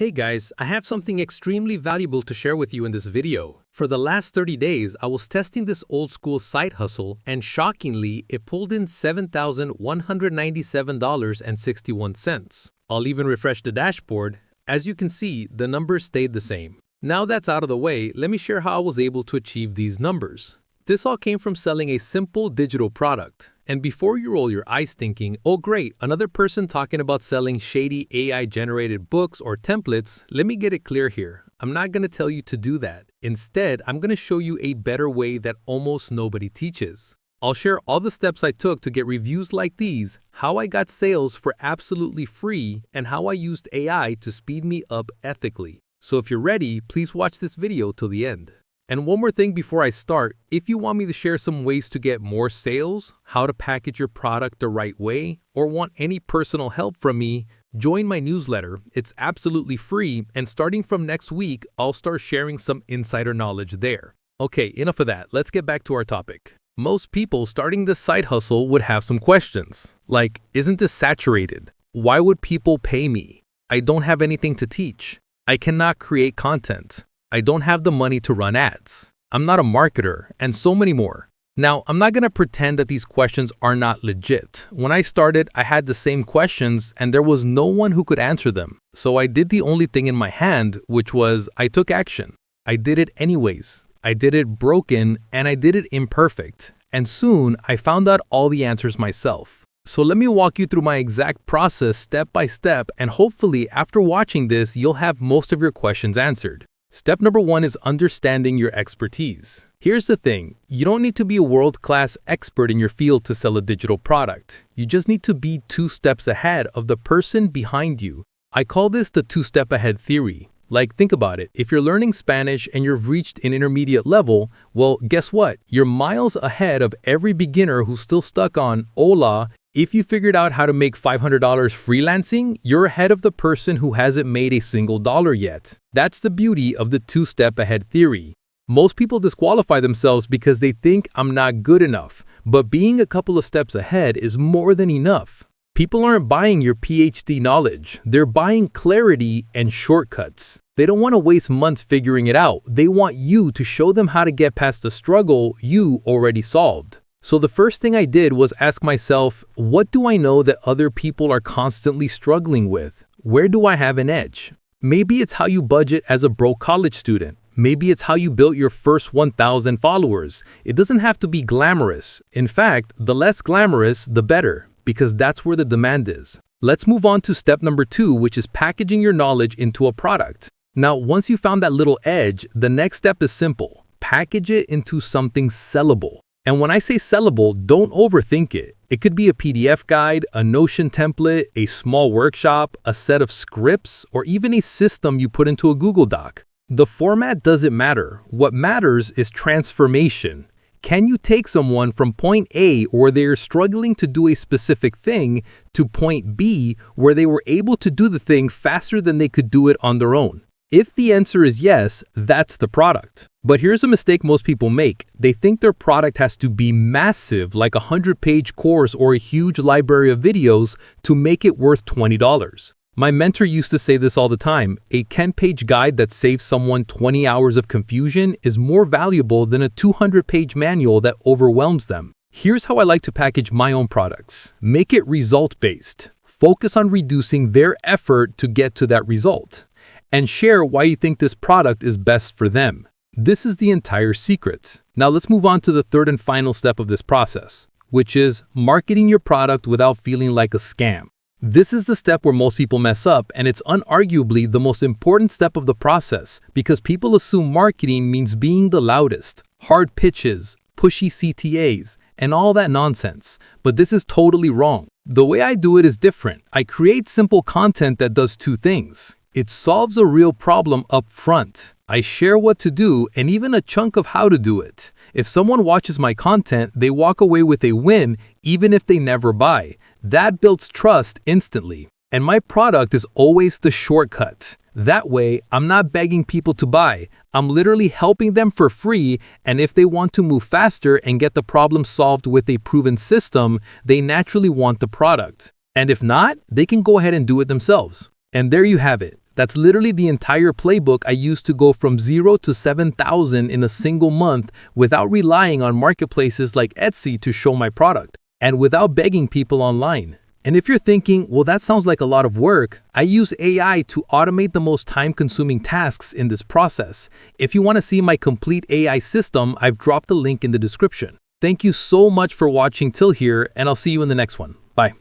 Hey guys, I have something extremely valuable to share with you in this video. For the last 30 days, I was testing this old school side hustle and shockingly, it pulled in $7,197.61. I'll even refresh the dashboard. As you can see, the numbers stayed the same. Now that's out of the way, let me share how I was able to achieve these numbers. This all came from selling a simple digital product. And before you roll your eyes thinking, oh great, another person talking about selling shady AI-generated books or templates, let me get it clear here. I'm not going to tell you to do that. Instead, I'm going to show you a better way that almost nobody teaches. I'll share all the steps I took to get reviews like these, how I got sales for absolutely free, and how I used AI to speed me up ethically. So if you're ready, please watch this video till the end. And one more thing before I start, if you want me to share some ways to get more sales, how to package your product the right way, or want any personal help from me, join my newsletter. It's absolutely free, and starting from next week, I'll start sharing some insider knowledge there. Okay, enough of that. Let's get back to our topic. Most people starting this side hustle would have some questions, like, isn't this saturated? Why would people pay me? I don't have anything to teach. I cannot create content. I don't have the money to run ads. I'm not a marketer, and so many more. Now, I'm not going to pretend that these questions are not legit. When I started, I had the same questions and there was no one who could answer them. So I did the only thing in my hand, which was I took action. I did it anyways. I did it broken and I did it imperfect. And soon I found out all the answers myself. So let me walk you through my exact process step by step, and hopefully after watching this, you'll have most of your questions answered. Step number 1 is understanding your expertise. Here's the thing, you don't need to be a world-class expert in your field to sell a digital product. You just need to be 2 steps ahead of the person behind you. I call this the 2-step ahead theory. Like, think about it. If you're learning Spanish and you've reached an intermediate level, well, guess what? You're miles ahead of every beginner who's still stuck on hola. If you figured out how to make $500 freelancing, you're ahead of the person who hasn't made a single dollar yet. That's the beauty of the 2-step ahead theory. Most people disqualify themselves because they think I'm not good enough, but being a couple of steps ahead is more than enough. People aren't buying your PhD knowledge, they're buying clarity and shortcuts. They don't want to waste months figuring it out. They want you to show them how to get past the struggle you already solved. So the first thing I did was ask myself, what do I know that other people are constantly struggling with? Where do I have an edge? Maybe it's how you budget as a broke college student. Maybe it's how you built your first 1,000 followers. It doesn't have to be glamorous. In fact, the less glamorous, the better, because that's where the demand is. Let's move on to step number 2, which is packaging your knowledge into a product. Now, once you found that little edge, the next step is simple. Package it into something sellable. And when I say sellable, don't overthink it. It could be a PDF guide, a Notion template, a small workshop, a set of scripts, or even a system you put into a Google Doc. The format doesn't matter. What matters is transformation. Can you take someone from point A, where they're struggling to do a specific thing, to point B, where they were able to do the thing faster than they could do it on their own? If the answer is yes, that's the product. But here's a mistake most people make. They think their product has to be massive, like a 100-page course or a huge library of videos, to make it worth $20. My mentor used to say this all the time. A 10-page guide that saves someone 20 hours of confusion is more valuable than a 200-page manual that overwhelms them. Here's how I like to package my own products. Make it result-based. Focus on reducing their effort to get to that result. And share why you think this product is best for them. This is the entire secret. Now let's move on to the third and final step of this process, which is marketing your product without feeling like a scam. This is the step where most people mess up, and it's unarguably the most important step of the process because people assume marketing means being the loudest, hard pitches, pushy CTAs, and all that nonsense. But this is totally wrong. The way I do it is different. I create simple content that does 2 things. It solves a real problem up front. I share what to do and even a chunk of how to do it. If someone watches my content, they walk away with a win even if they never buy. That builds trust instantly. And my product is always the shortcut. That way, I'm not begging people to buy. I'm literally helping them for free, and if they want to move faster and get the problem solved with a proven system, they naturally want the product. And if not, they can go ahead and do it themselves. And there you have it. That's literally the entire playbook I used to go from 0 to 7,000 in a single month without relying on marketplaces like Etsy to show my product, and without begging people online. And if you're thinking, well, that sounds like a lot of work, I use AI to automate the most time-consuming tasks in this process. If you want to see my complete AI system, I've dropped the link in the description. Thank you so much for watching till here, and I'll see you in the next one. Bye.